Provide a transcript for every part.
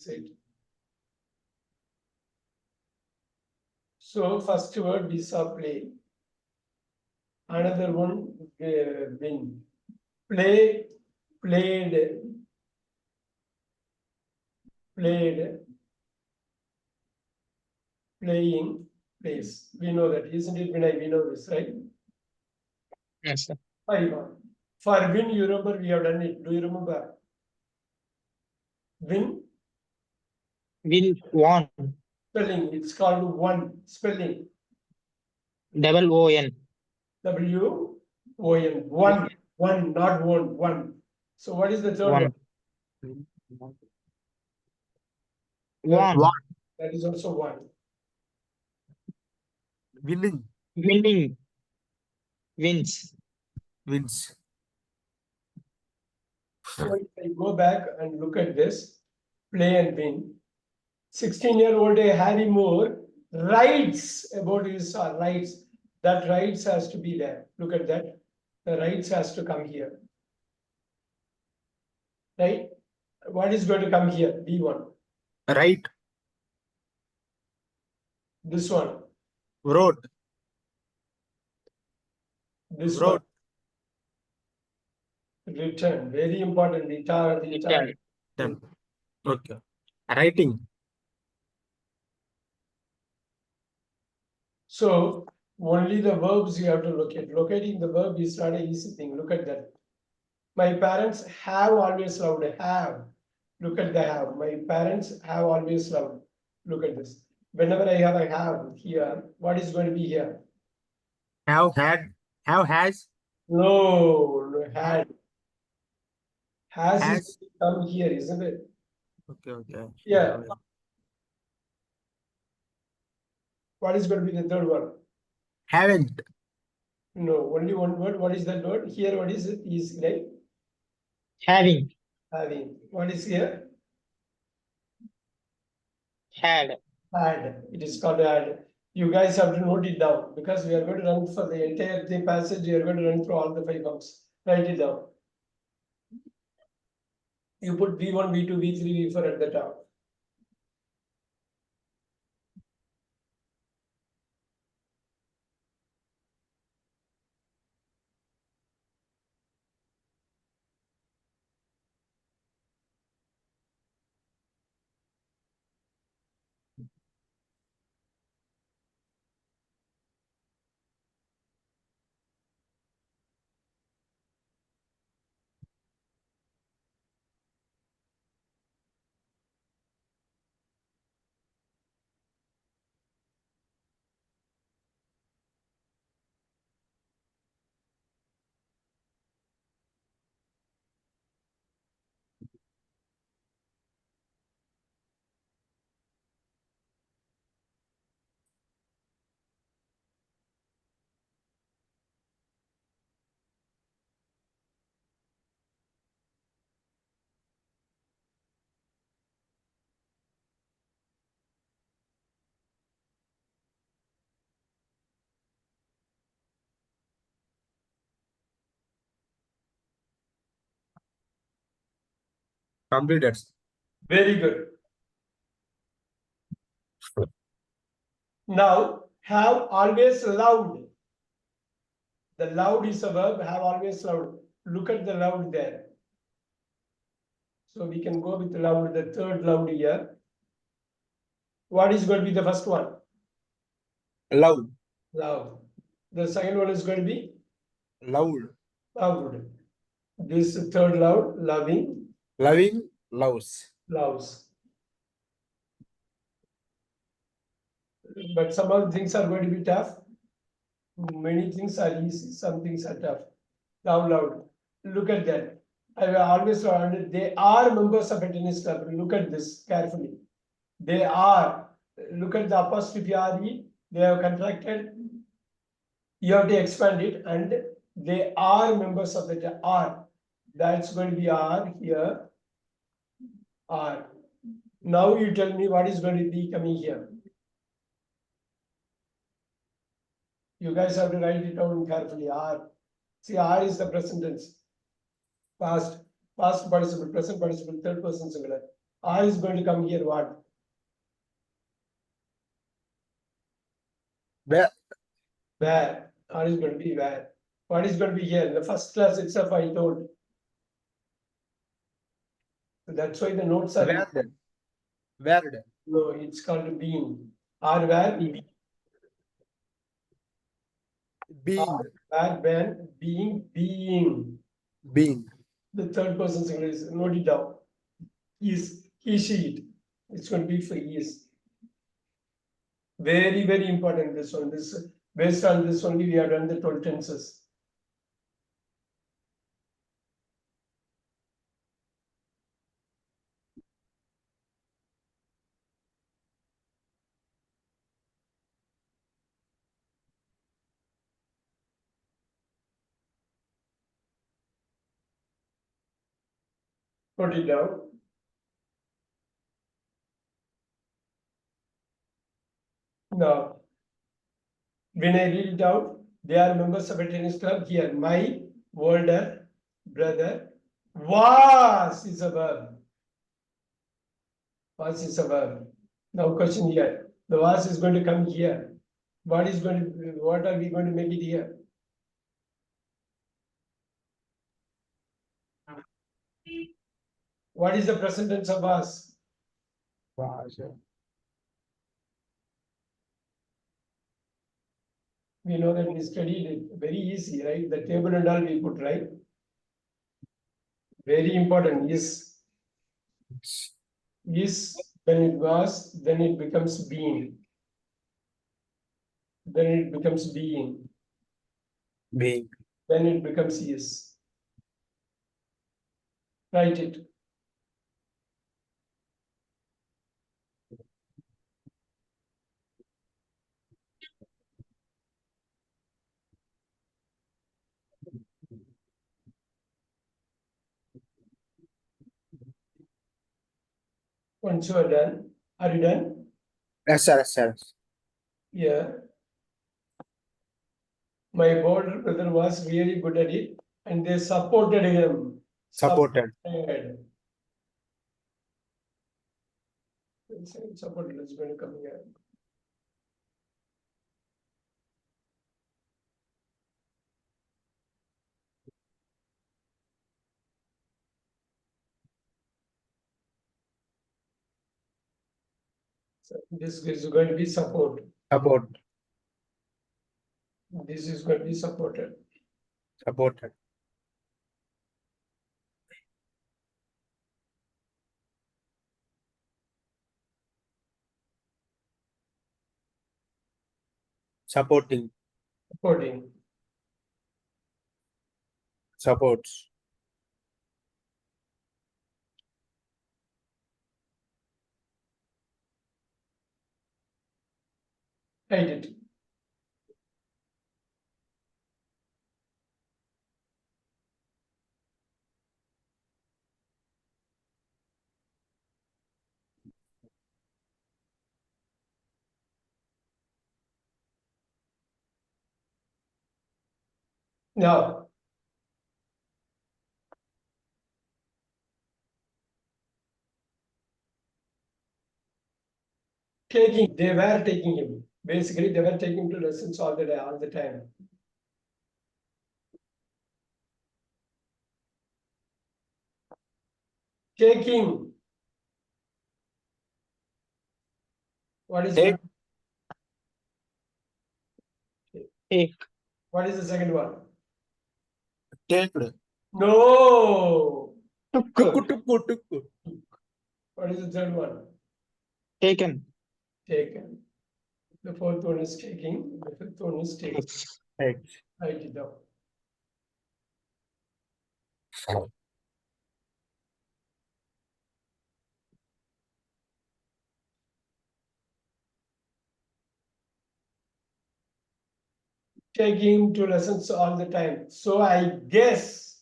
it. So first word we saw play. Another one win. Play, played, played, playing, plays. We know that, isn't it, Vinay? We know this, right? Yes, sir. For win, you remember we have done it. Do you remember? Win, Will won. spelling. It's called one. Spelling. Double O-N. W-O-N. One, not one. One. So what is the third one? One. That, Won. that is also one. Winning. Winning. Wins. Wins. So if I go back and look at this, play and win. 16-year-old Harry Moore writes about his rights. That rights has to be there. Look at that. The rights has to come here. Right? What is going to come here? B1. Right. This one. Wrote. This Wrote. one. Written. Very important. Written. Done. Okay. Writing. So only the verbs you have to locate. Locating the verb is not an easy thing. Look at that. My parents have always loved. Have. Look at the have. My parents have always loved. Look at this. Whenever I have here, what is going to be here? Have had. Have has. No, had. Has Has. is come here, isn't it? Okay. Okay. Yeah. What is going to be the third one? Haven't. No, only one word. What is that word? Here, what is it? Is right? Having. Having. What is here? Had. Had. It is called had. You guys have to note it down because we are going to run for the entire passage. We are going to run through all the 5 verbs. Write it down. You put V1, V2, V3, V4 at the top. Completed. Very good. Now, have always loved. The loved is a verb, have always loved. Look at the loved there. So we can go with loved, the third loved here. What is going to be the first one? Love. Love. The second one is going to be Loved. loved. This third loved, loving, Loving. Loves. loves. But some of the things are going to be tough. Many things are easy, some things are tough. Love, loud. Look at that. I always wondered, they are members of a tennis club. Look at this carefully. They are. Look at the apostrophe RE. They have contracted. You have to expand it, and they are members of the R. That's going to be R here. R. Now you tell me what is going to be coming here. You guys have to write it down carefully. R. See, R is the present tense. Past participle, present participle, third person singular. R is going to come here, what? Where? Where? R is going to be where? What is going to be here? In the first class itself, I told. So that's why the notes are. Where then? Where then? No, it's called being. R where? Being. Where, when, being. Being. The third person singular is, note it down. Is, he, she, it. It's going to be for is. Very, very important, this one. This, based on this only, we have done the 12 tenses. Note it down. Now, when I read it out, they are members of a tennis club here. My older brother was is a verb. Was is a verb. Now question here. The was is going to come here. What is going to, what are we going to make it here? What is the present tense of was? Was. We know that we studied it, very easy, right? The table and all we put, right? Very important is when it was, then it becomes being. Then it becomes being. Being. Then it becomes is. Write it. Once you are done, are you done? Yes, sir. Yes, sir. Yeah. My older brother was really good at it, and they supported him. Supported. Supported is going to come here. So this is going to be support. Support. This is going to be supported. Supported. Supporting. Supporting. Supports. Write it. Now, they were taking him. Basically, they were taking him to lessons all the time. Taking. What is Take. Take. What is the second one? Take. No. Took. Took. What is the third one? Taken. Taken. The fourth one is taking. The fifth one is taken. Takes. Take. Write it down. Taking him to lessons all the time. So I guess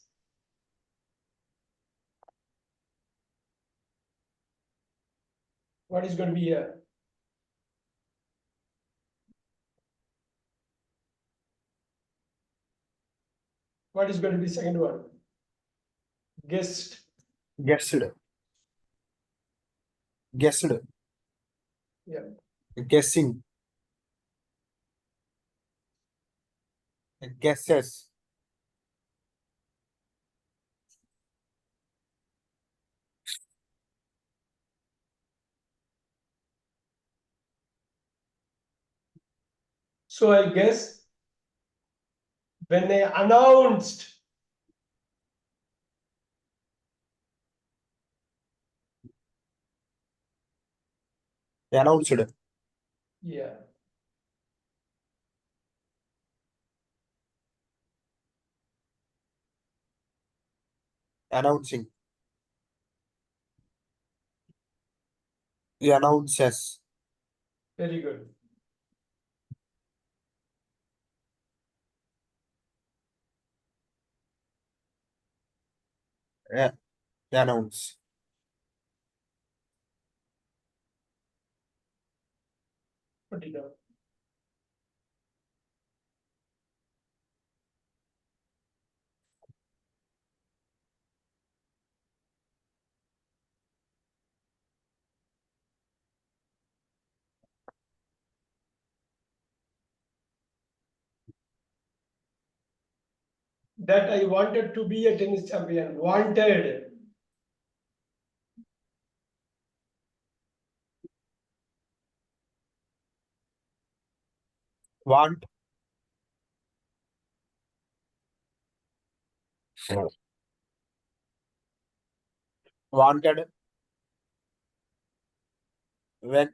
what is going to be here? What is going to be second one? Guessed. Guessed. Guessed. Yeah. Guessing. Guesses. So I guess when they announced, Announced. yeah, Announcing. He announces. very good. Announce. Put it down. That I wanted to be a tennis champion. Wanted. Want. Wanted. When.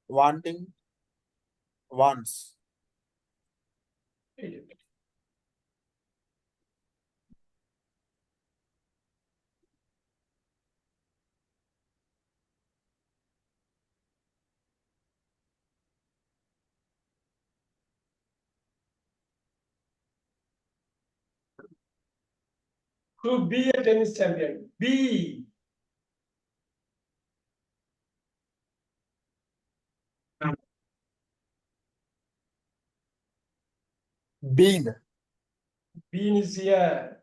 Wanting. Wants. To be a tennis champion. Be. Been. Being is here.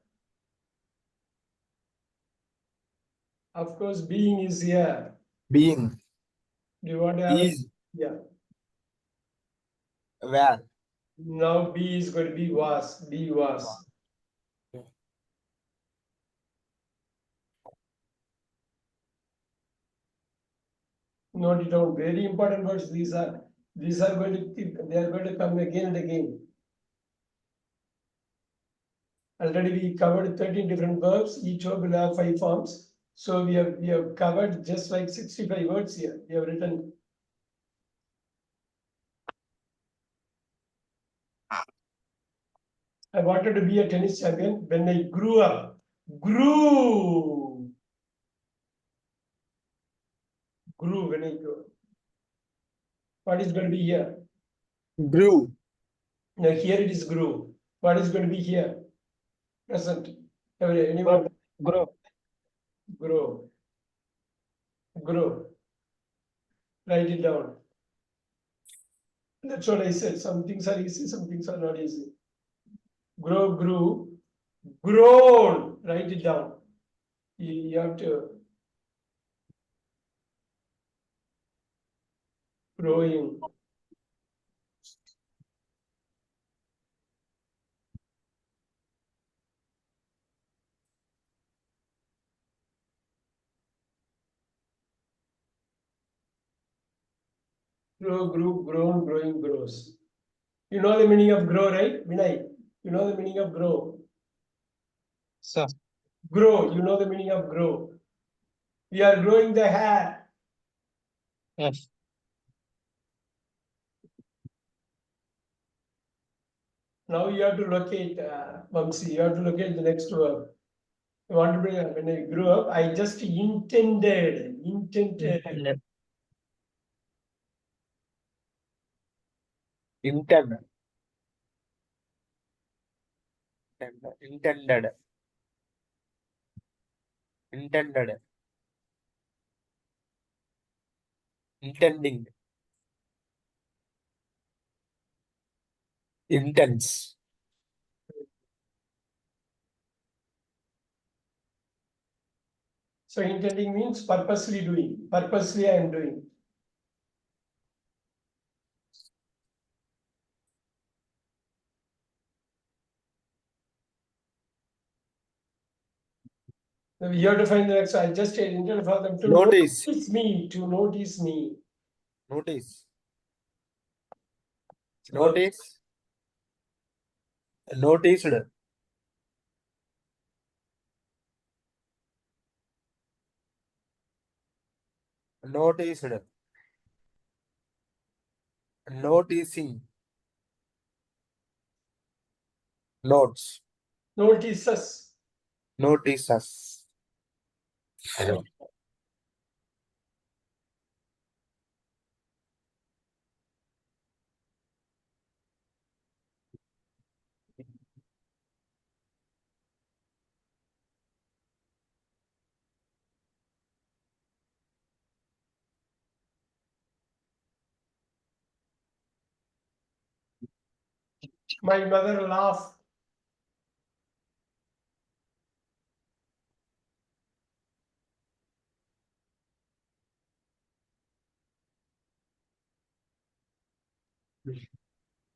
Of course, being is here. Being. Do you want to have it? Is. Yeah. Where. Now be is going to be was. Be was. Note it down. Very important words. These are going to keep, they are going to come again and again. Already we covered 13 different verbs. Each verb will have 5 forms. So we have covered just like 65 words here. We have written. I wanted to be a tennis champion when I grew up. Grew. Grew when I grew. What is going to be here? Grew. Now here it is grew. What is going to be here? Present. Anyone? Grow. Grow. Grow. Write it down. That's what I said. Some things are easy, some things are not easy. Grow, grew, grown. Write it down. You have to growing. Grow, grew, grown, growing, grows. You know the meaning of grow, right? Vinay, you know the meaning of grow. Sir. Grow, you know the meaning of grow. We are growing the hair. Yes. Now you have to locate, Vamsi, you have to locate the next verb. I want to bring, when I grew up, I just intended. Intended. Intend. Intended. Intended. Intending. Intense. So intending means purposely doing. Purposely I am doing. Now you have to find the next. I just intended for them to Notice. notice me. To notice me. Notice. So, Notice. Noticed. Noticed. Noticing. Notes. notices. Notices. My mother laughed.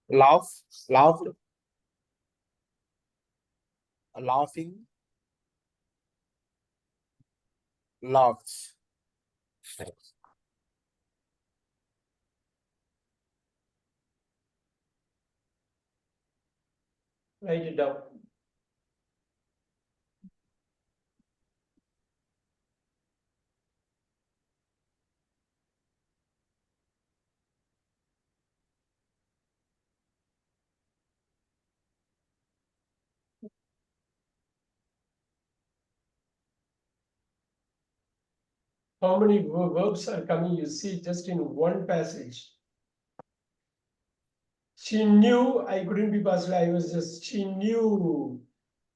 Laugh. Laughed. Laughing. Laughs. Write it down. How many verbs are coming? You see, just in one passage. She knew I couldn't be possible. I was just, she knew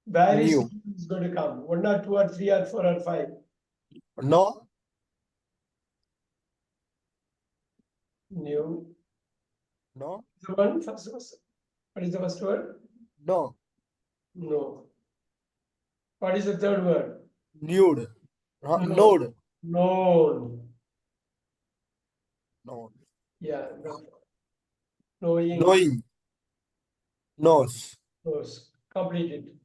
where is Knew. going to come. 1 or 2 or 3 or 4 or 5. No. Knew. No. The one first was. What is the first word? No. No. What is the third word? Nude. No. Node. Known. No. Yeah. No. Knowing. Knowing. Knows. Knows. Completed.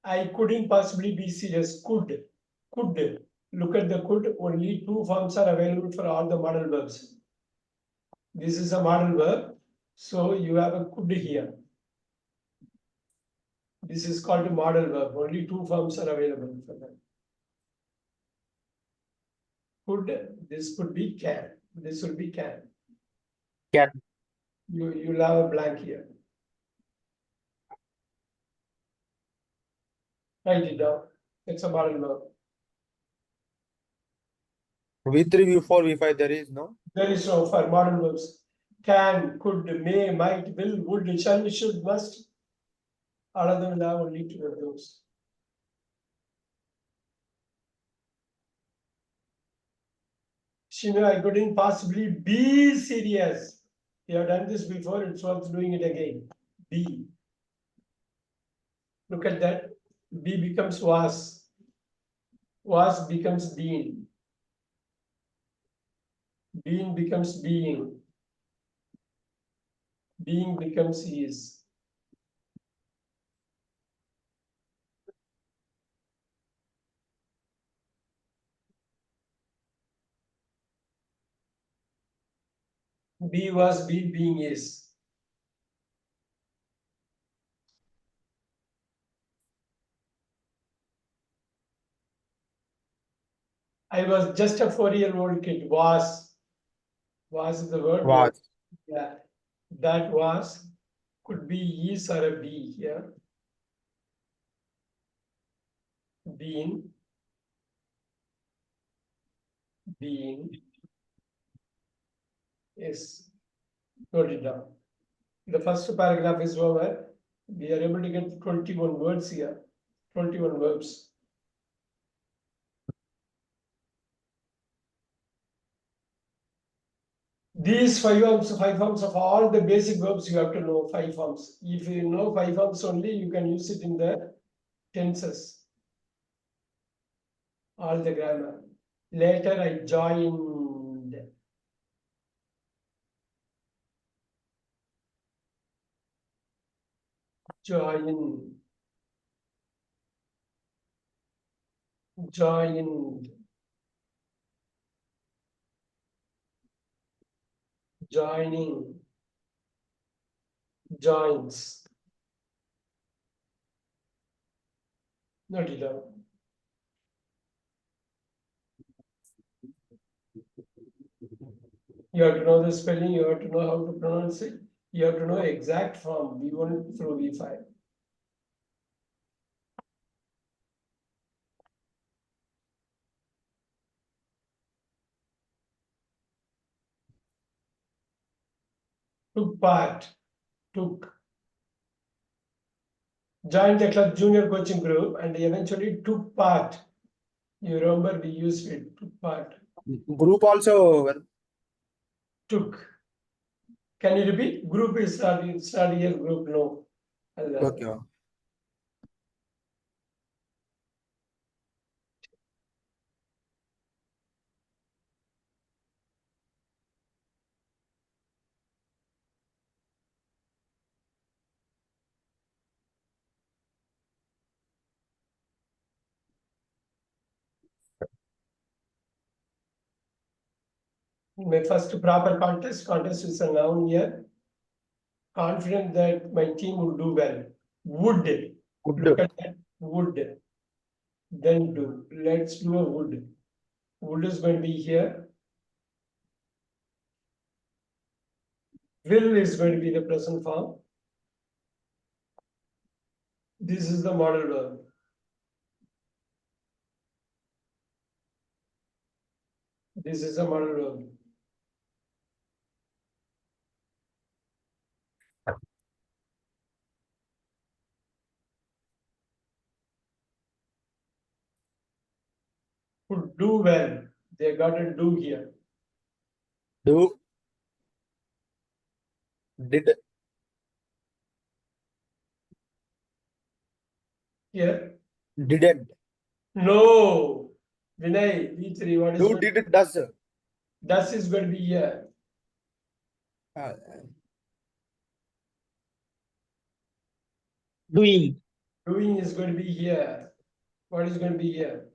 I couldn't possibly be serious. Could. Could. Look at the could. Only 2 forms are available for all the modal verbs. This is a modal verb. So you have a could here. This is called a modal verb. Only 2 forms are available for that. Could. This could be can. This will be can. Can. You'll have a blank here. Write it down. It's a modal verb. V3, V4, V5 there is no. There is no for modal verbs. Can, could, may, might, will, would, shall, should, must. All of them will have only 2 of those. She knew I couldn't possibly be serious. You have done this before, it's worth doing it again. Be. Look at that. Be becomes was. Was becomes been. Being becomes being. Being becomes is. Be was, be, being is. I was just a 4-year-old kid. Was is the word. Was. Yeah. That was could be is or a be here. Been. Yes. Note it down. The first paragraph is over. We are able to get 21 words here. 21 verbs. These five forms of all the basic verbs you have to know 5 forms. If you know 5 forms only, you can use it in the tenses. All the grammar. Later I joined. Join. Joined. Joining. Joins. Note it down. You have to know the spelling, you have to know how to pronounce it, you have to know exact form, V1 through V5. Took part, took. Joined the club junior coaching group and eventually took part. You remember we used it, took part. Group also verb. Took. Can you repeat? Group is not, it's not here, group, no. Okay. My first proper contest is a noun here. Confident that my team would do well. Would. Look at that. Would. Then do. Let's do a would. Would is going to be here. Will is going to be the present form. This is the model verb. This is a model verb. Would do well. They got a do here. Do. Did. Here. Didn't. No. Vinay, V3, what is Do, going to did, does. Does is going to be here. Uh, Doing. Doing is going to be here. What is going to be here?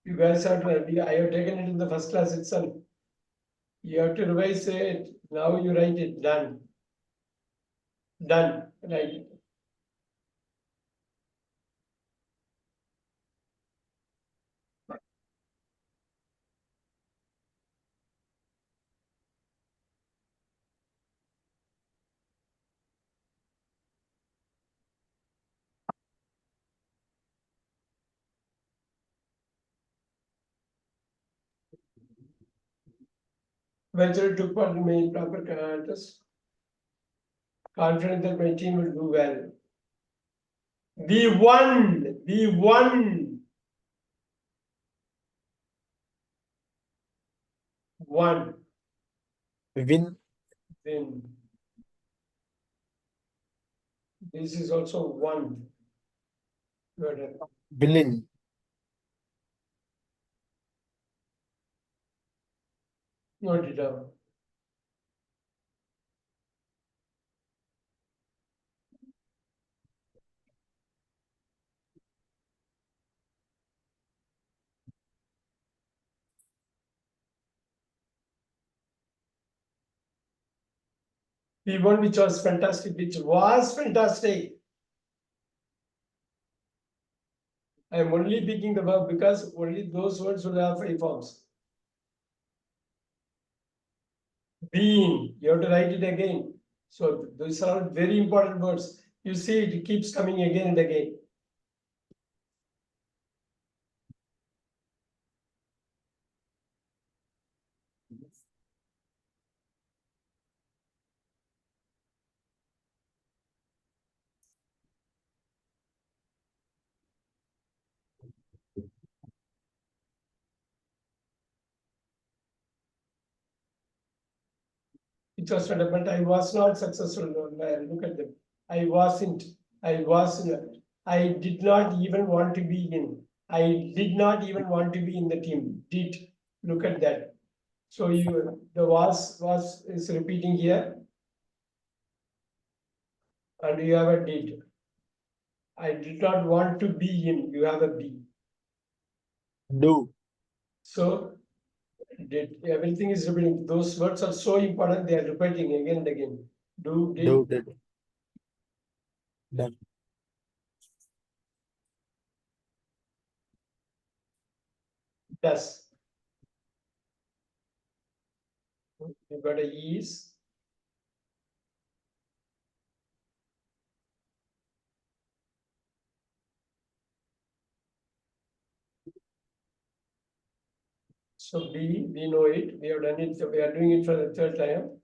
You guys have to, I have taken it in the first class itself. You have to revise it. Now you write it. Done. Done. Right. Venture took part in my proper contest. Confident that my team will do well. We won. We won. Won. win. Win. This is also one. Got it. Winning. Note it down. We won, which was fantastic, which was fantastic. I am only picking the verb because only those words will have 5 forms. Being, you have to write it again. So these are very important words. You see, it keeps coming again and again. which was not, but I was not successful. Look at them. I wasn't. I was. I did not even want to be in. I did not even want to be in the team. Did. Look at that. So the was is repeating here, and you have a did. I did not want to be in. You have a be. Do. So did, everything is repeating. Those words are so important. They are repeating again and again. Do, did, Do. Did. Done. does. You got a is. So be, we know it. We have done it. So we are doing it for the third time.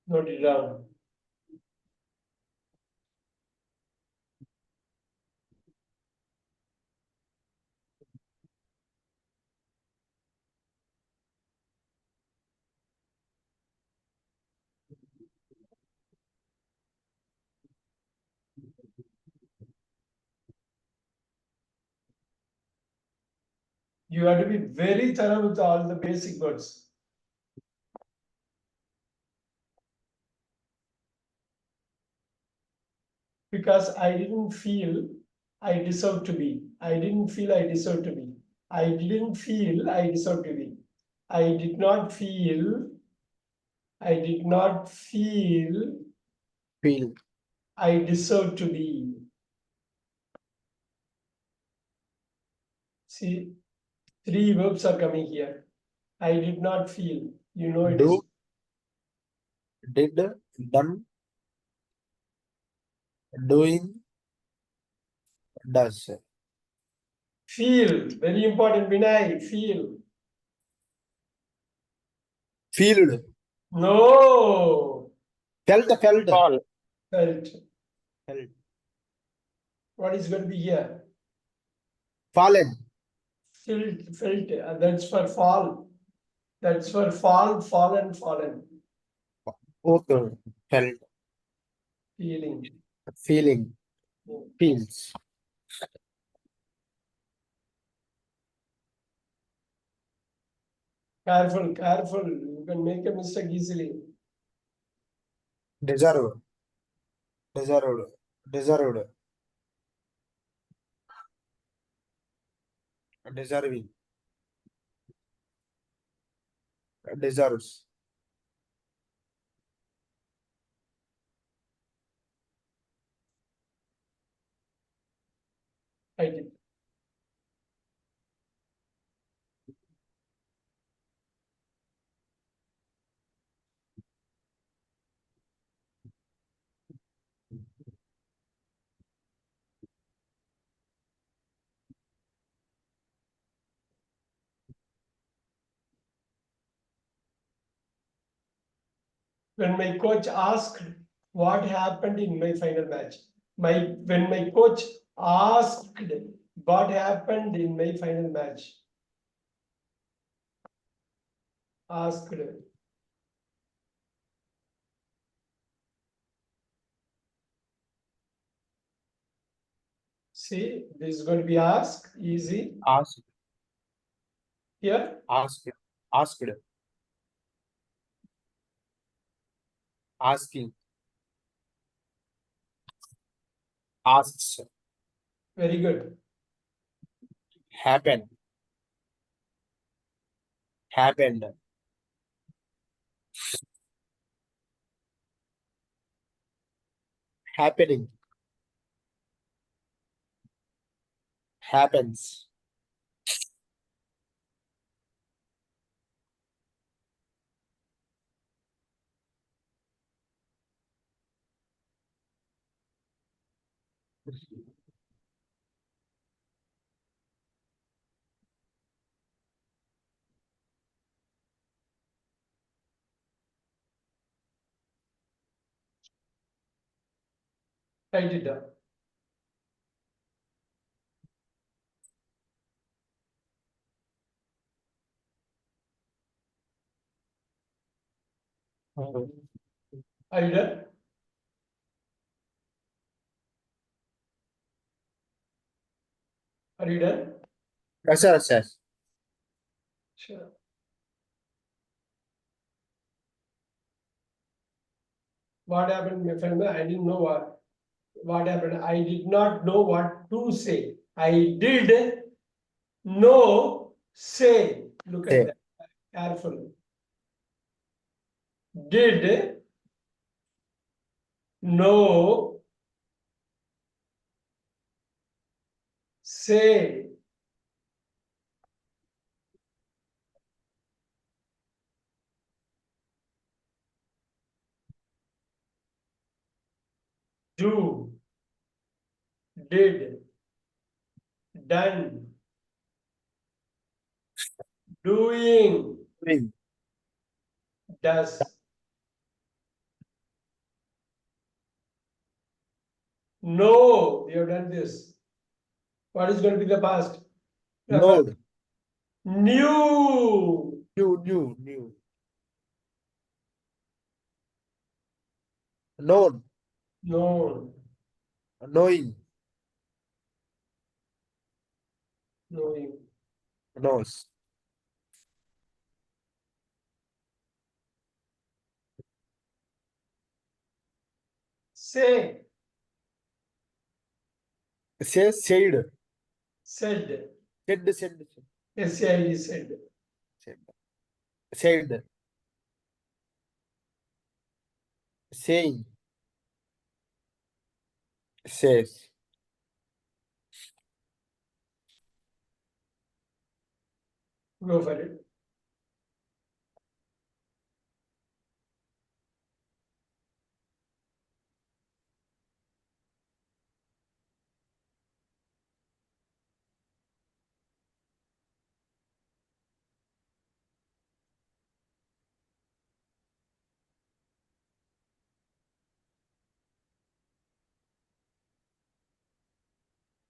Note it down. You have to be very thorough with all the basic words. Because I didn't feel I deserve to be. I didn't feel I deserve to be. I didn't feel I deserve to be. I did not feel. I did not feel Feel. I deserve to be. See, three verbs are coming here. I did not feel. You know it is. Do. Did. Done. Doing. Does. Feel. Very important, Vinay. Feel. Feeled. No. Felt. Felt. Fall. Felt. Felt. What is going to be here? Fallen. Felt. Felt. That's for fall. That's for fall, fallen, fallen. Okay. Felt. Feeling. Feeling. Feels. Careful, careful. You can make a mistake easily. Deserve. Deserved. Deserved. Deserving. Deserves. I did. When my coach asked what happened in my final match, when my coach asked what happened in my final match, asked. See, this is going to be asked, easy. Asked. Here, Asked. Asked. Asking. Asks. very good. Happen. Happened. Happening. Happens. Write it down. Are you done? Are you done? Yes, sir, yes, yes. Sure. What happened, my friend? I didn't know what happened. I did not know what to say. I did no say. Look at Say. that carefully. Did no say. Do, did, done, doing, Doing. does. No, we have done this. What is going to be the past? Knowed. New, New. Known. known, Knowing. knowing. Knows. Say, Say, said. said. Said. SAID said. Said. Saying. Says. Go for it.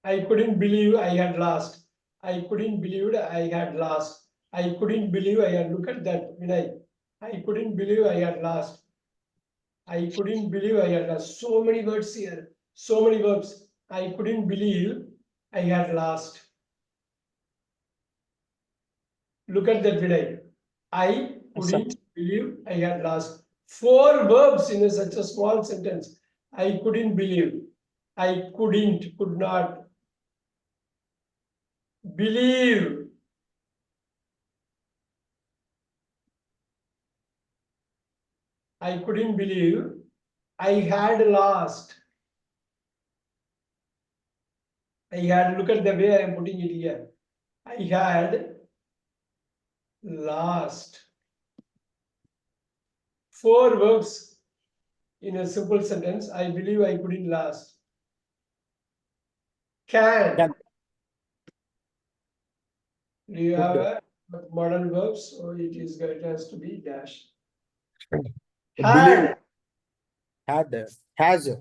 I couldn't believe I had lost. I couldn't believe I had lost. I couldn't believe I had, look at that, Vinay. I couldn't believe I had lost. I couldn't believe I had lost. So many words here, so many verbs. I couldn't believe I had lost. Look at that, Vinay. I Yes, sir. couldn't believe I had lost. Four verbs in such a small sentence. I couldn't believe. I couldn't, could not. Believe. I couldn't believe I had lost. I had, look at the way I am putting it here. I had lost. Four verbs in a simple sentence. I believe I couldn't last. Can. Can. Do you have Could. a modal verbs? So it has to be dash. Believe. Had. Had. Has.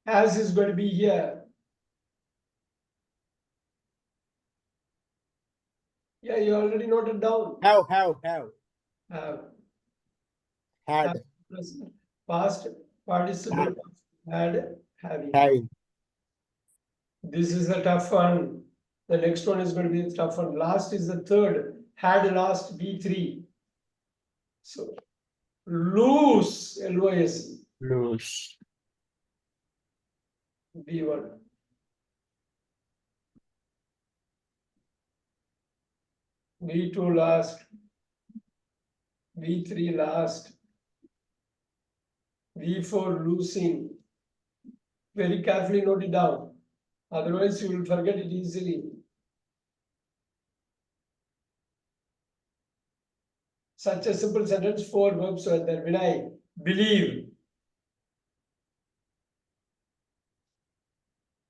As is going to be here. Yeah, you already noted down. Have. Have. Had. Present, past participle Had. had, having. Having. This is a tough one. The next one is going to be a tough one. Last is the third. Had lost B3. So lose LOS Lose. B1. B2 last. B3 last. V4 losing. Very carefully note it down. Otherwise, you will forget it easily. Such a simple sentence, four verbs are there. When I believe,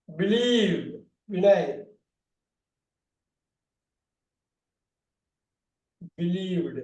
when I believed.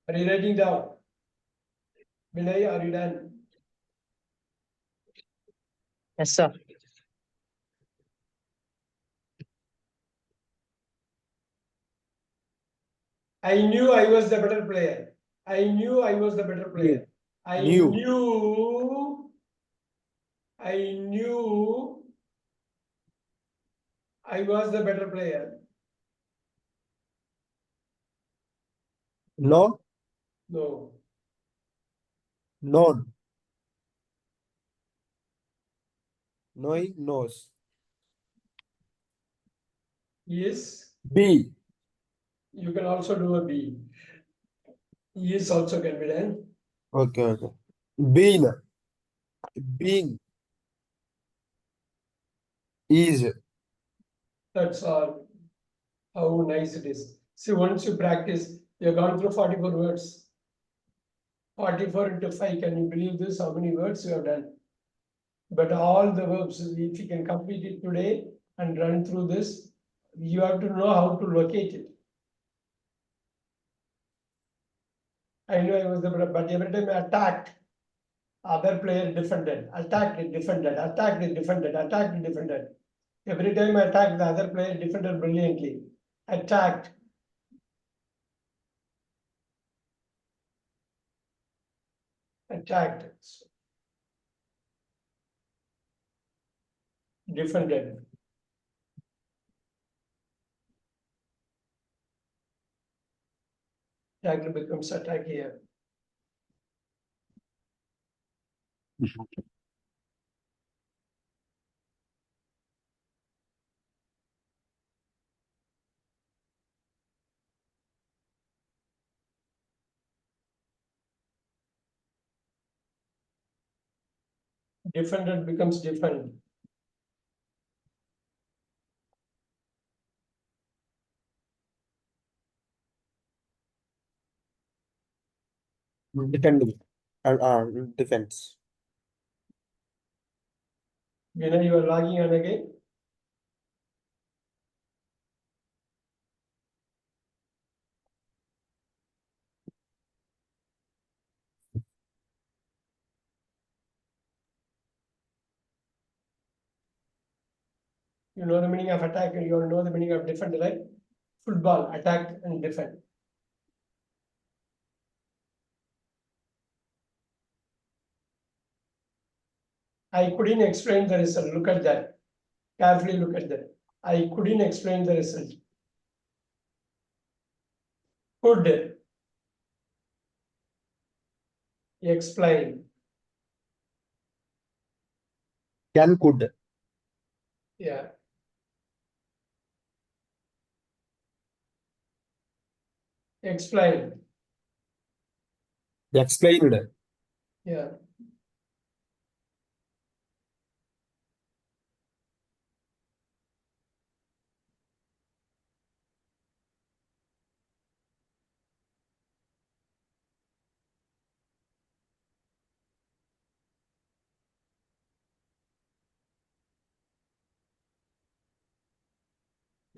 Are you writing down? Vinay, are you done? Yes, sir. I knew I was the better player. I knew I was the better player. I Knew. knew. I knew I was the better player. No. No. Known. Knowing. Knows. Yes. Be. You can also do a B. Yes, also can be done. Okay. Okay. Been. Being. Is. That's all. How nice it is. See, once you practice, you've gone through 44 words. 44 into 5. Can you believe this? How many words you have done? But all the verbs, if you can complete it today and run through this, you have to know how to locate it. I know I was the better, but every time I attacked, other player defended, attacked it, defended, attacked it, defended, attacked it, defended. Every time I attacked, the other player defended brilliantly. Attacked. Attacked. Defended. Attack becomes attack here. Defended becomes defend. Defending. Defense. Vinay, you are logging on again. You know the meaning of attack, and you all know the meaning of defend, right? Football, attack and defend. I couldn't explain the result. Look at that. Carefully look at that. I couldn't explain the result. Could explain. Can. Could. Yeah. Explain. Explained. Yeah.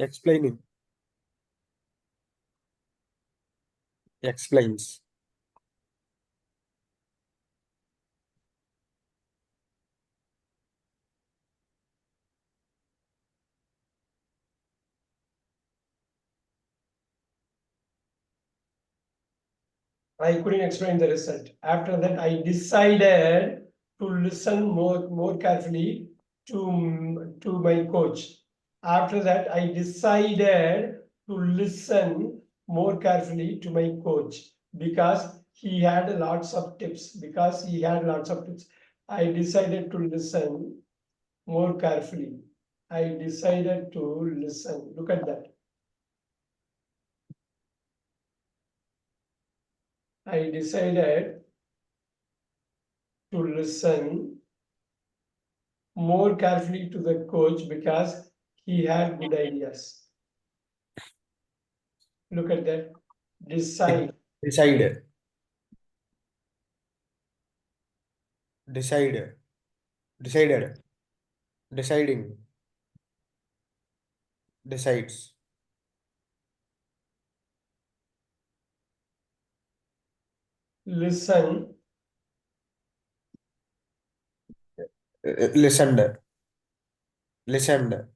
Explaining. Explains. I couldn't explain the result. After that, I decided to listen more carefully to my coach. After that, I decided to listen more carefully to my coach because he had lots of tips. Because he had lots of tips, I decided to listen more carefully. I decided to listen. Look at that. I decided to listen more carefully to the coach because he had good ideas. Look at that. Decide. Decide. Decide. Decided. Deciding. Decides. Listen. Listened. Listened.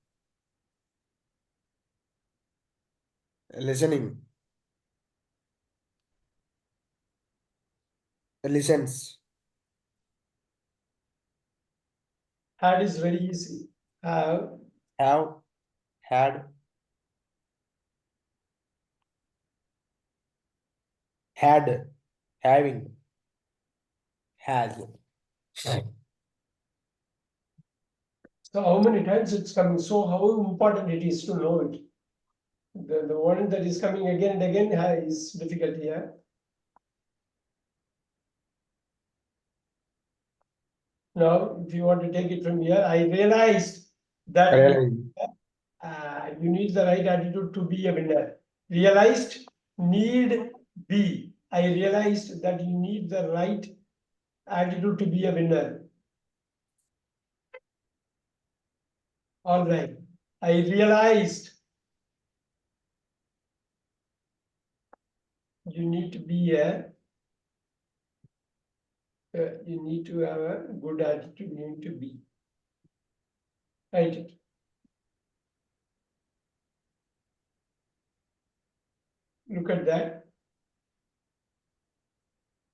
Listening. Listens. Had is very easy. Have. Have. Had. Had. Having. Has. So how many times it's coming? So how important it is to know it. The one that is coming again and again is difficult here. Now, if you want to take it from here, I realized that Realizing. you need the right attitude to be a winner. Realized, need, be. I realized that you need the right attitude to be a winner. All right. I realized you need to be you need to have a good attitude, you need to be. Right. Look at that.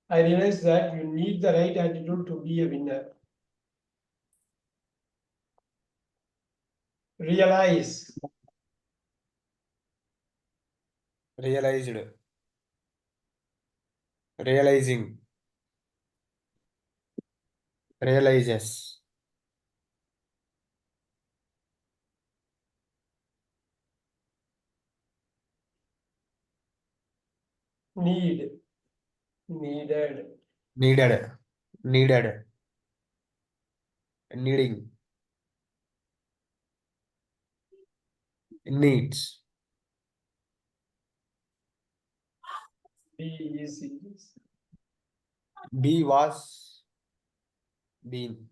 I realize that you need the right attitude to be a winner. Realize. Realized. Realizing. Realizes. Need. Needed. Needed. Needed. Needing. Needs. Be easy. Be was. Been.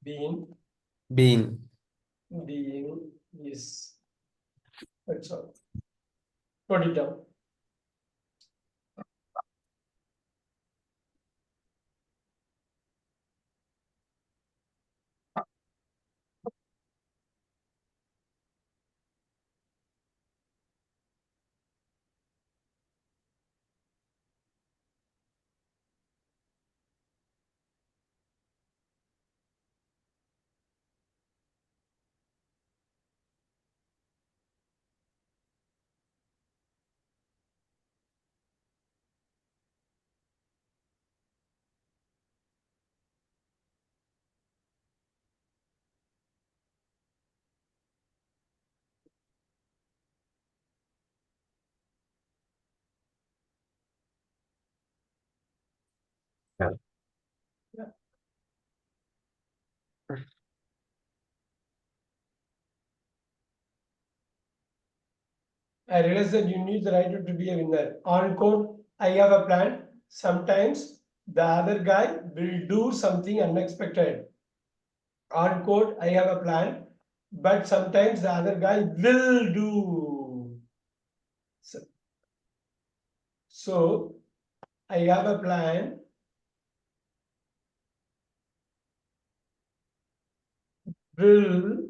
Being. Being. Being is. That's all. Put it down. Yeah. I realize that you need the right to be a winner. On code, I have a plan. Sometimes the other guy will do something unexpected. On code, I have a plan, but sometimes the other guy will do. So I have a plan. Will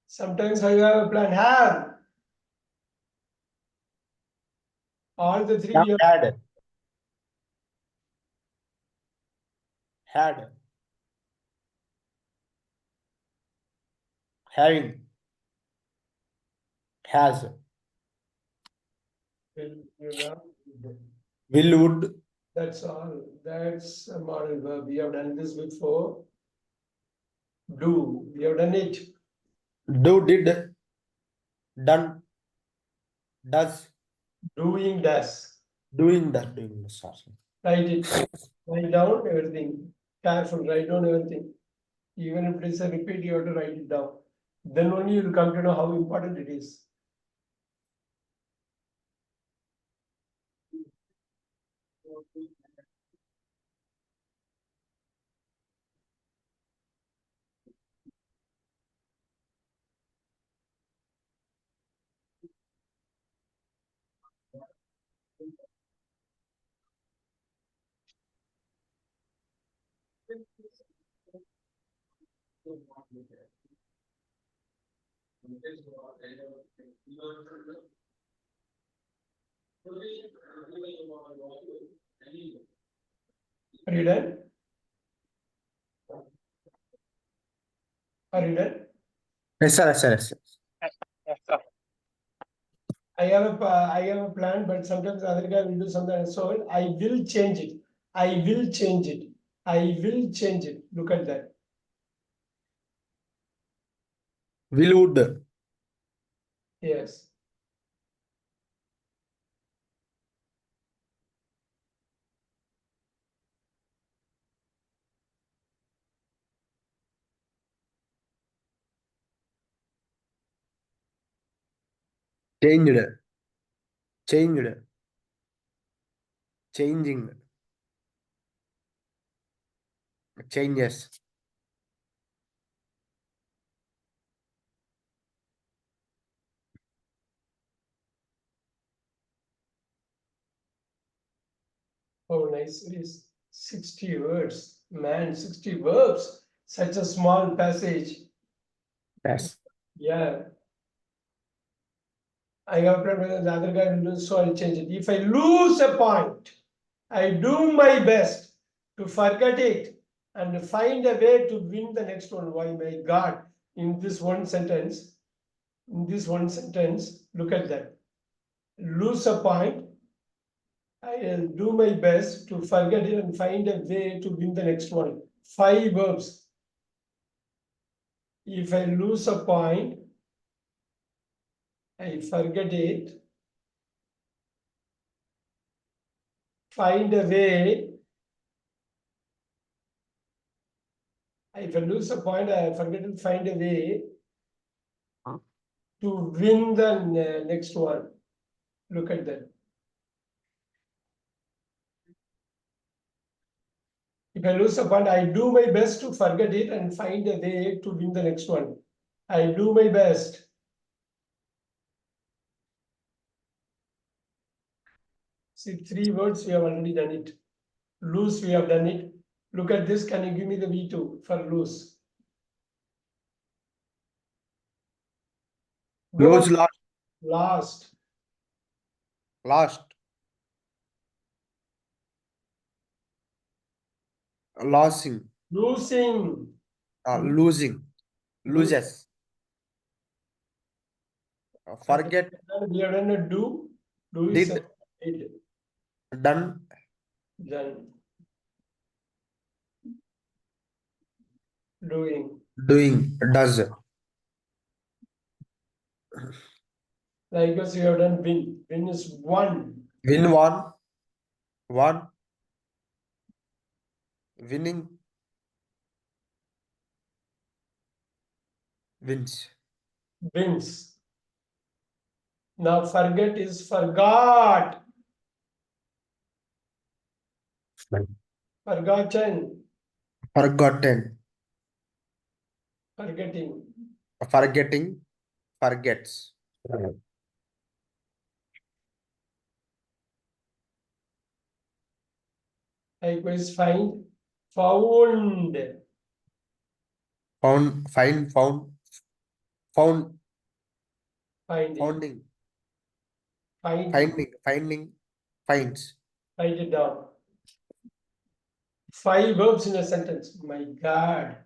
sometimes I have a plan. Have all the three. Have. We have Had. Had. Having. Has. will have. Will. Would. That's all. That's a model verb. We have done this before. Do. We have done it. Do. Did. Done. Does. Doing does. Doing that. Doing the sorry. Write it. Write down everything. Careful. Write down everything. Even if it is a repeat, you have to write it down. Then only you will come to know how important it is. Are you done? Are you done? Yes, sir. Yes, sir. Yes, sir. Yes, sir. I have a plan, but sometimes the other guy will do something, so I will change it. I will change it. I will change it. Look at that. Will, Yes. changed, changed, changing, changes, Oh, nice. It is 60 words. Man, 60 verbs. Such a small passage. yes, Yeah. I have a plan, whether the other guy will do, so I'll change it. If I lose a point, I do my best to forget it and find a way to win the next one. Why, my God, in this one sentence, look at that. Lose a point, I'll do my best to forget it and find a way to win the next one. 5 verbs. If I lose a point, I forget it, find a way. If I lose a point, I forget to find a way to win the next one. Look at that. If I lose a point, I do my best to forget it and find a way to win the next one. I do my best. See, 3 words, we have already done it. Lose, we have done it. Look at this. Can you give me the V2 for lose? Go. lose, Last. lost, losing, Losing. losing, loses, forget, We have done a do. Do is did, did. done, Done. Doing. doing, does, Like us, you have done win. Win is one. win, one, winning, wins, Wins. Now forget is forgot. Forgotten. forgotten, Forgetting. forgetting, forgets, Likewise, find. Found. found, find, found, Finding. founding, Find. finding, finds, Write it down. 5 verbs in a sentence. My God.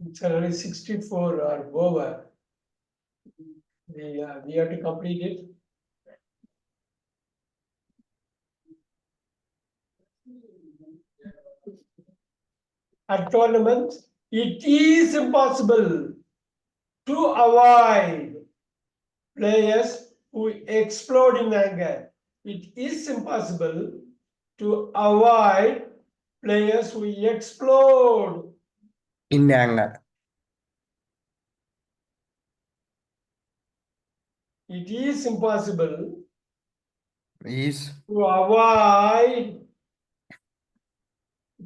It's already 64 or over. We have to complete it. at tournament, it is impossible to avoid players who explode in anger. It is impossible to avoid players who explode. In anger. It is impossible Is to avoid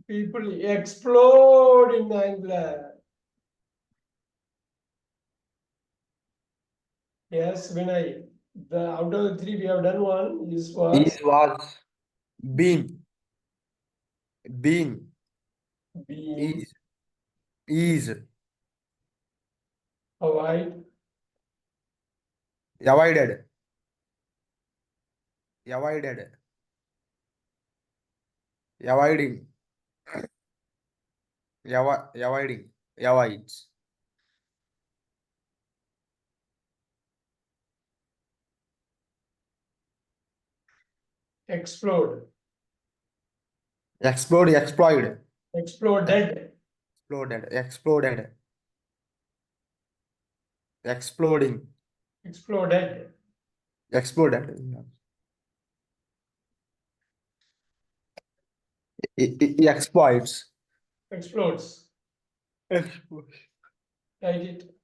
people explode in anger. Yes, Vinay. The out of the three we have done one was was. Been. Been. being Is. avoid Avoided. Avoided. Avoiding. Avoiding. Avoids. explode, Explode. Exploit. exploded, Exploded. Exploded. Exploding. exploded, Exploded. Exploits. explodes. Write it.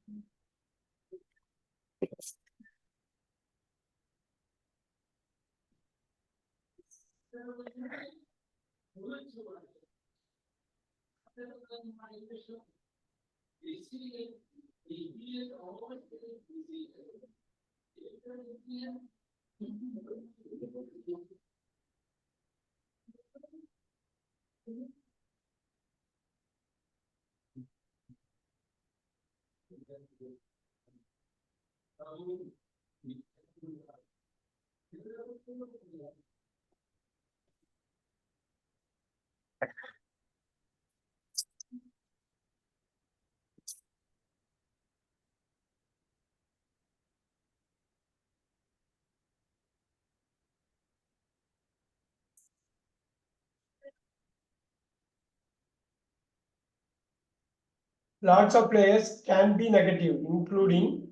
Lots of players can be negative, including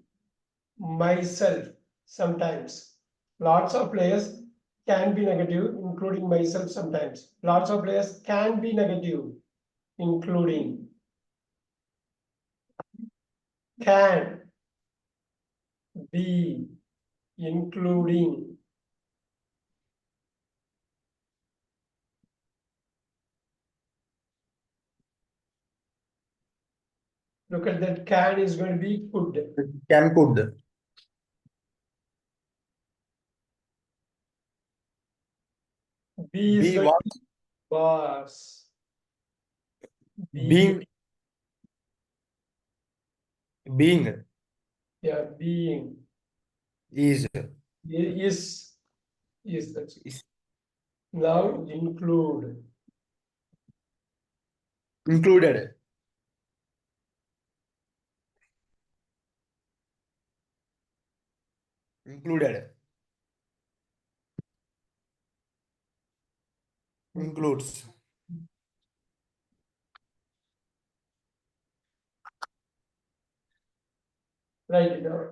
myself sometimes. Lots of players can be negative, including myself sometimes. Lots of players can be negative, including can be, including. Look at that, can is going to be could. Can could. Be is Be going to was. be was. Being. Being. Yeah, being. Is. Is that's it. Is. Now include. Included. Included. Includes. Write it down.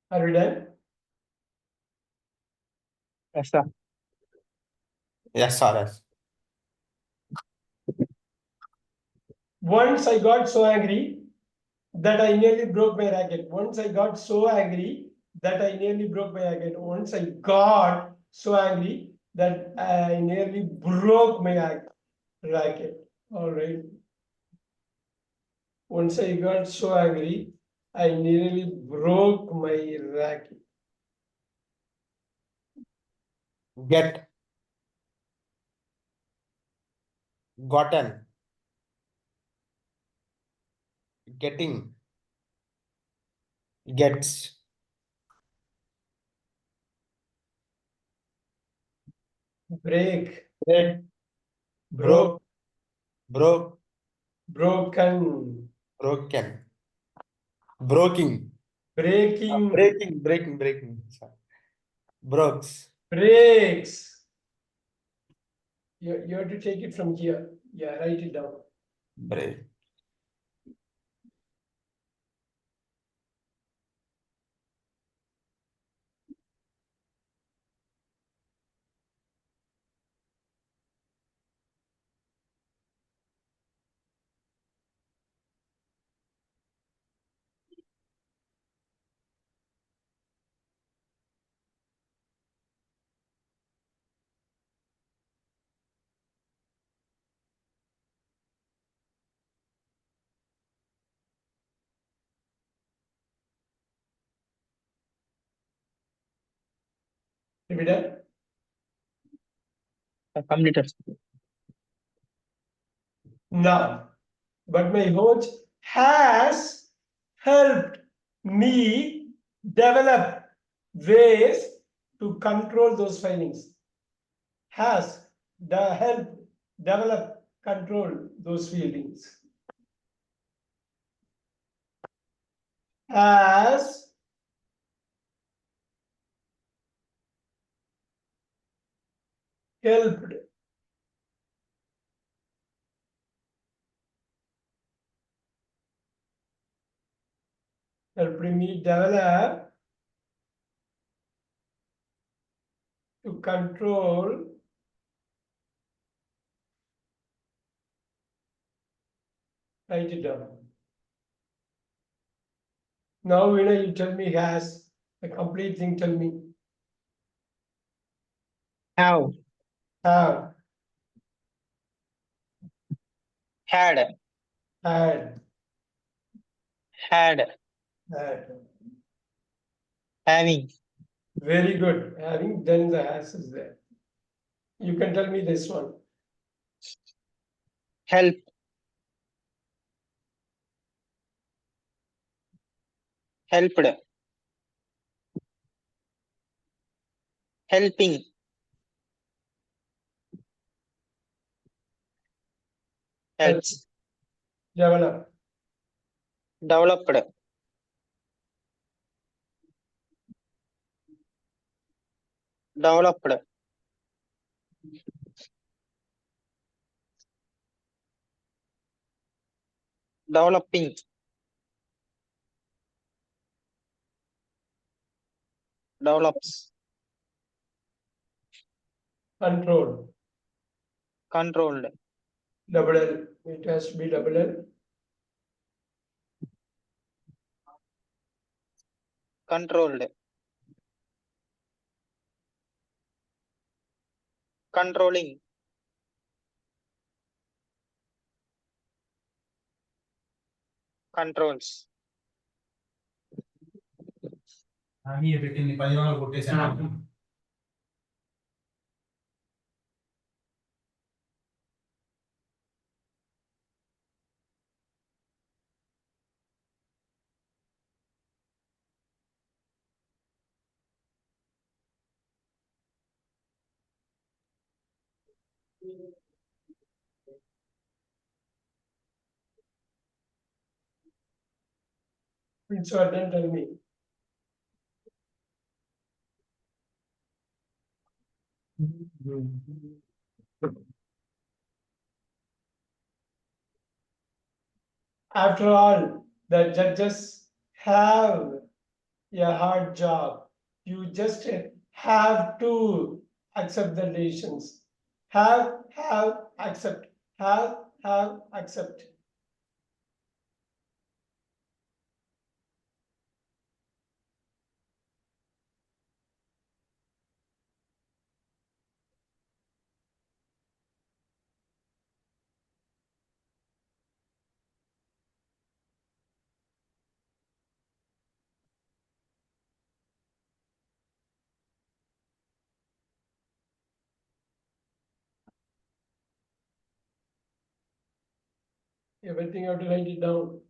Are you done? Yes, sir. Yes, sir. Yes. Once I got so angry that I nearly broke my racket. Once I got so angry that I nearly broke my racket. Once I got so angry that I nearly broke my racket. All right. Once I got so angry, I nearly broke my racket. Get. Gotten. Getting. Gets. break, Break. broke, Broke. broken, Broken. Broking. breaking, Breaking. Sorry. Brooks. breaks. You have to take it from here. Yeah, write it down. Break. Repeat that. Completed. Now, but my coach has helped me develop ways to control those feelings. Has the help develop control those feelings. Has helped me develop to control write it down. Now you tell me has a complete thing, tell me. Have. Have, Had. had, Had. had. Having. Very good. Having, then the has is there. You can tell me this one. Help. Helped. Helping. Helps. Develop, Developed. Developed. Developing. Develops. control, Controlled. double L. It has to be double L. Controlled. Controlling. Controls. పెట్టింది 10 కొట్టేసాను It's certain, tell me. After all, the judges have a hard job. You just have to accept the decisions. Have, accept. Have, accept. Everything you have to write it down.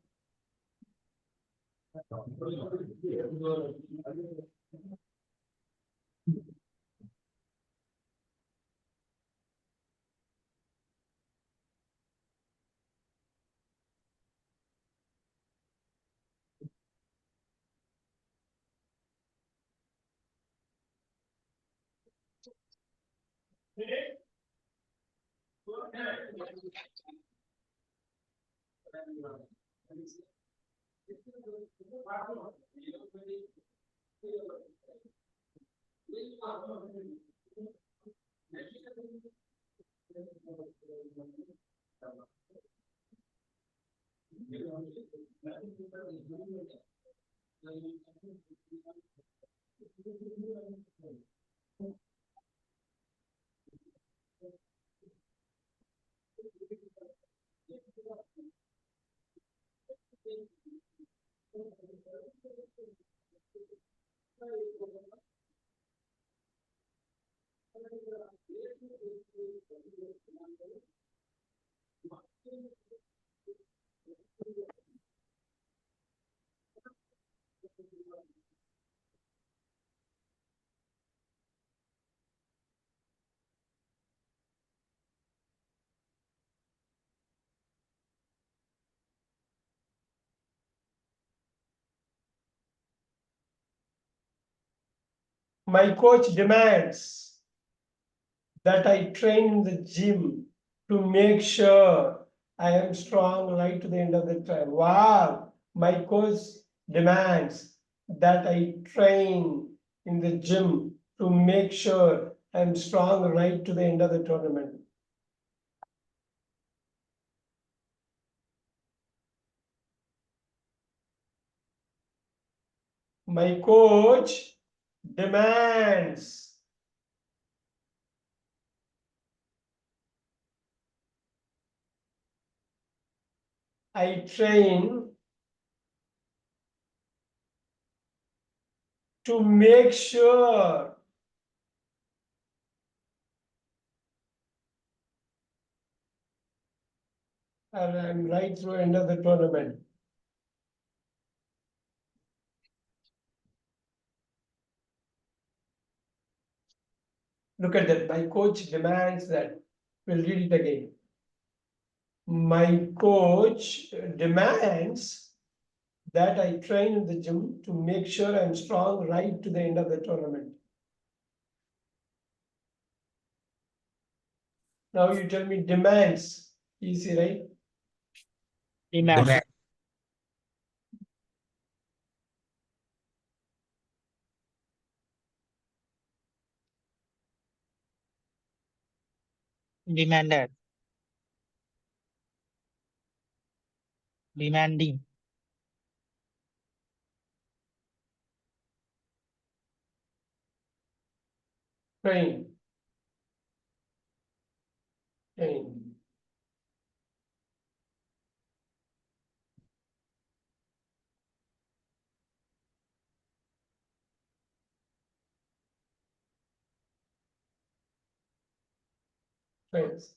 My coach demands that I train in the gym to make sure I am strong right to the end of the time. Wow, my coach demands that I train in the gym to make sure I'm strong right to the end of the tournament. My coach demands I train to make sure I'm right through end of the tournament. Look at that. My coach demands that. We'll read it again. My coach demands that I train in the gym to make sure I'm strong right to the end of the tournament. Now you tell me demands. Easy, right? Demand. Demanded. Demanding. Train. Train. Trains.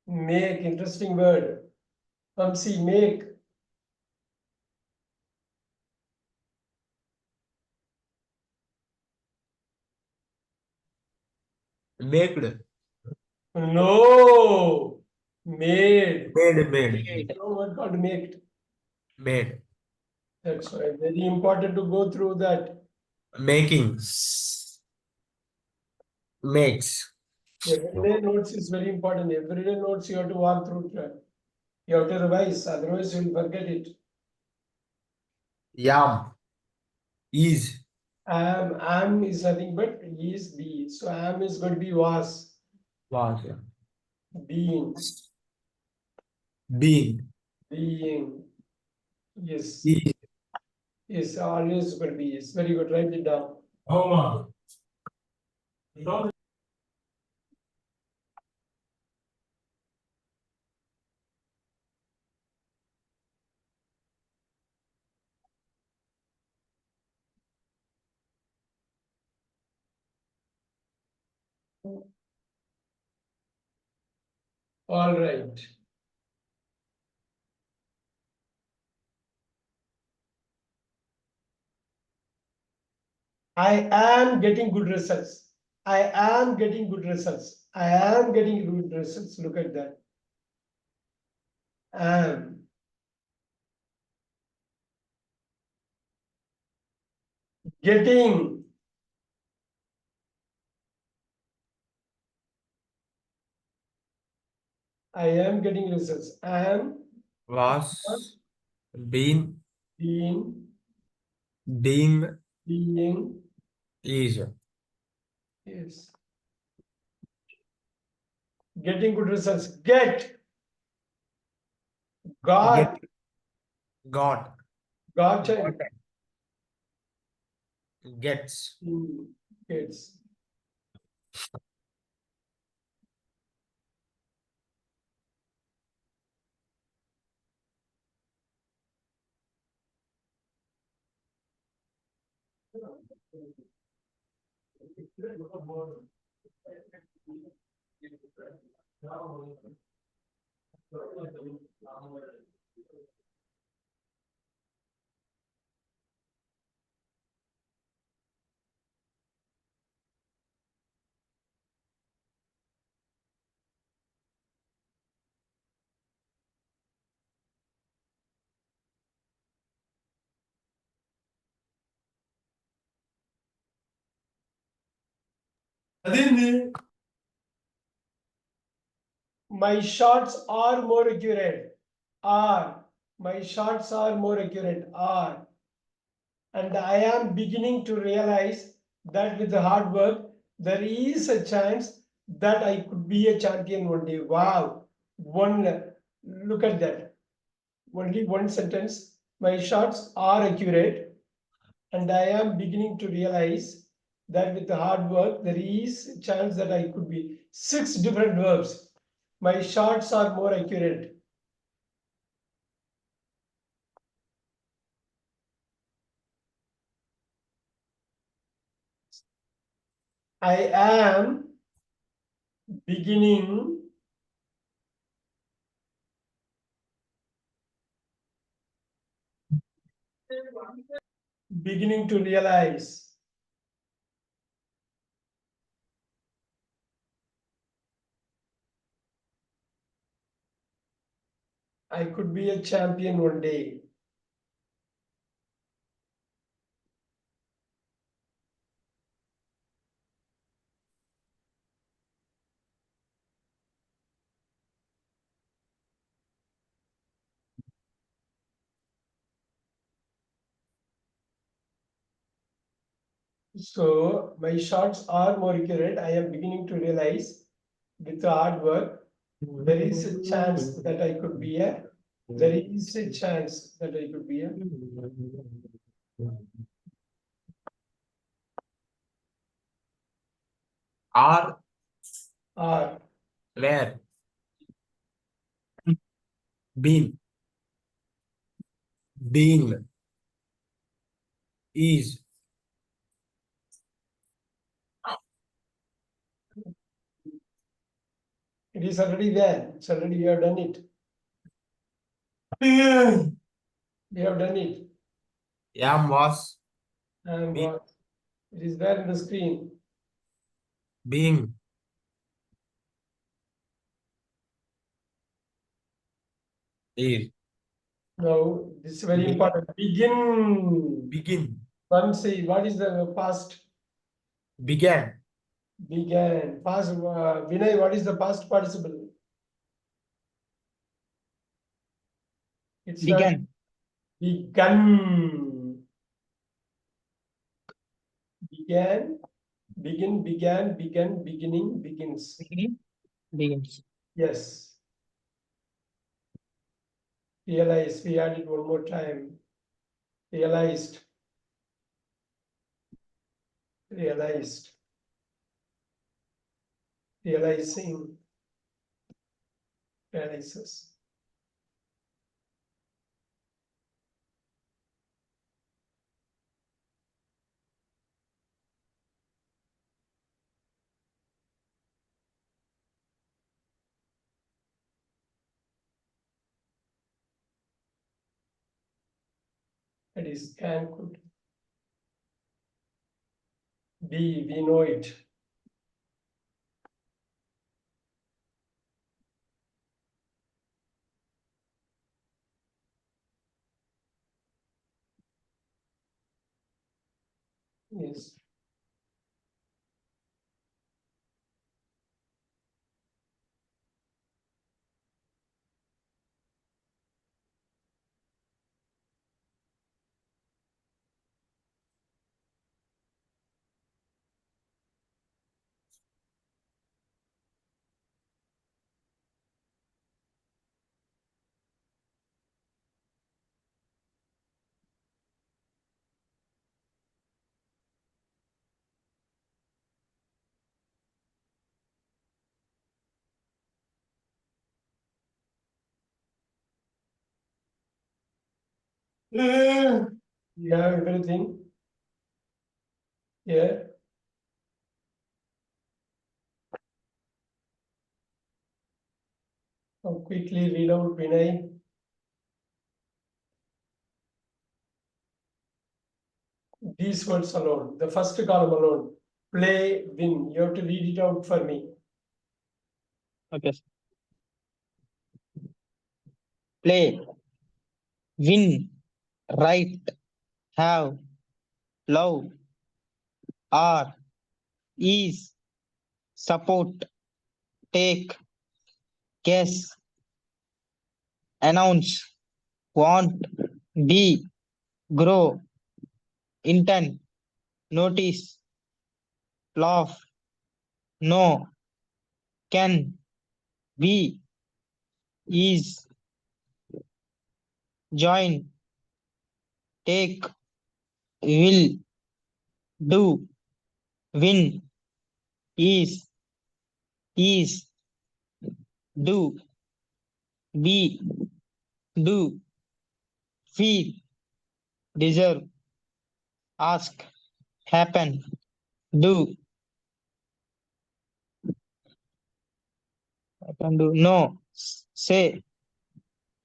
Make, interesting word. See, make. Maked. No. Made. Made. No word called make. Made. That's why very important to go through that. Making. Makes. Everyday notes is very important. Everyday notes you have to walk through. You have to revise, otherwise you'll forget it. Yam. Is. Am is nothing but is be. So am is going to be was, Was. being, Being. being. Yes, Is. is always going to be is. Very good. Write it down. Homer. You don't All right. I am getting good results. I am getting good results. I am getting good results. Look at that. Am. Getting. I am getting results. Am Was. Been. being Being. being Is. is getting good results. Get got Got. gotten Gets. gets. My shots are more accurate. Are. My shots are more accurate. Are. And I am beginning to realize that with the hard work, there is a chance that I could be a champion one day. Wow. Look at that. Only one sentence. My shots are accurate, and I am beginning to realize that with the hard work, there is a chance that I could be. 6 different verbs. My shots are more accurate. I am beginning to realize. I could be a champion one day. So my shots are more accurate. I am beginning to realize with the hard work, there is a chance that I could be a. There is a chance that I could be a. Are. Are. Where. Been. Being. Is. It is already there. It's already we have done it. We have done it. Am. Was. And Be- what? It is there in the screen. Being. Is. Now, this is very Begin. important. Begin. Begin. One say, what is the past? Began. Began. Past. Vinay, what is the past participle? It's not Began. begun. Began. Begin. Began. Begun. Beginning. Begins. Beginning. Begins. Yes. Realize. We add it one more time. Realized. Realized. Realizing. Realizes. That is can, could. Be, we know it. Yes. You have everything here. Now quickly read out Vinay. These words alone, the first column alone. Play, win. You have to read it out for me. Okay, sir. Play, win, write, have, love, are, is, support, take, guess, announce, want, be, grow, intend, notice, laugh, know, can, be, is, join, take, will, do, win, is, do, be, do, feel, deserve, ask, happen, do, happen, do, know, say,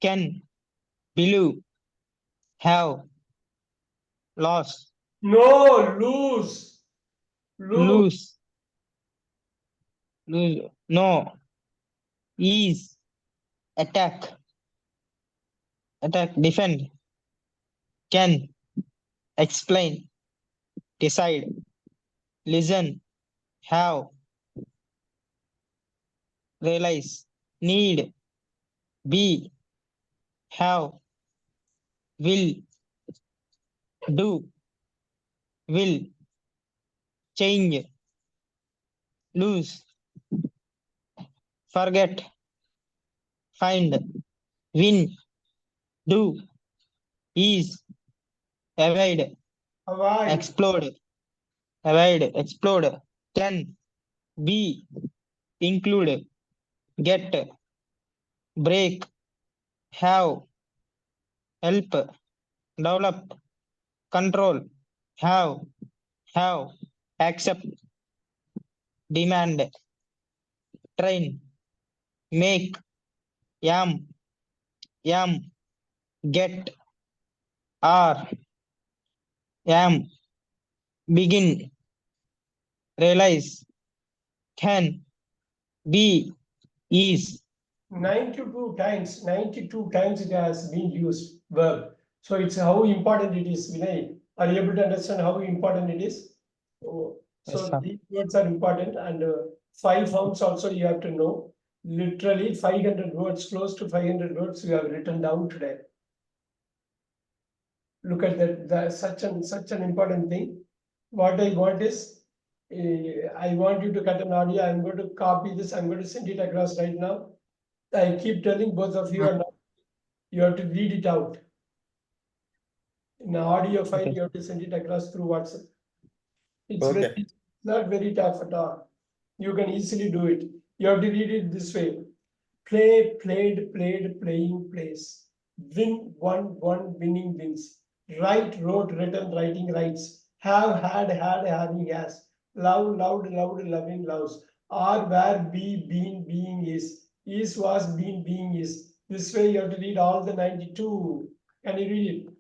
can, believe, have, lost, No, lose. Lose. lose, no, is, attack, defend, can, explain, decide, listen, have, realize, need, be, have, will, do, will, change, lose, forget, find, win, do, is, avoid, Avoid. explode, can, be, include, get, break, have, help, develop, control, have, accept, demand, train, make, am, get, are, am, begin, realize, can, be, is, 92 times it has been used, verb. So it's how important it is, Vinay. Are you able to understand how important it is? Oh, yes, so sir. these words are important, and 5 forms also you have to know. Literally 500 words, close to 500 words we have written down today. Look at that, such an important thing. What I want is, I want you to cut an audio. I'm going to copy this. I'm going to send it across right now. I keep telling both of you, and you have to read it out. In an audio file, Okay. you have to send it across through WhatsApp. It's Okay. it's not very tough at all. You can easily do it. You have to read it this way. Play, played, played, playing, plays. Win, won, winning, wins. Write, wrote, written, writing, writes. Have, had, having, has. Love, loved, loving, loves. Are, were, be, been, being, is, was, been, being, is. This way you have to read all the 92. Can you read it?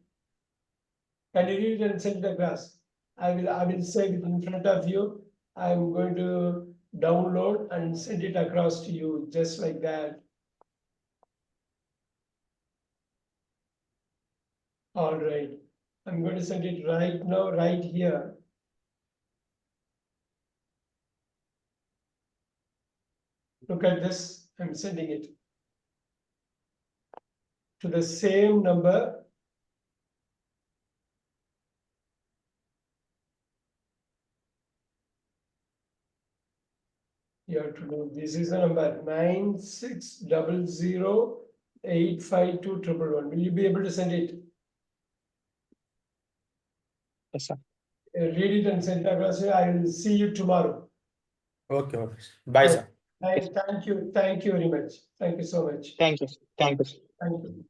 Can you read it and send it across? I will save it in front of you. I'm going to download and send it across to you just like that. All right, I'm going to send it right now, right here. Look at this, I'm sending it to the same number. You have to know, this is the number 9600852111. Will you be able to send it? Yes, sir. Read it and send it across. I will see you tomorrow. Okay, okay. Bye, Okay. sir. Thank you very much. Thank you so much. Thank you. Thank you. Thank you.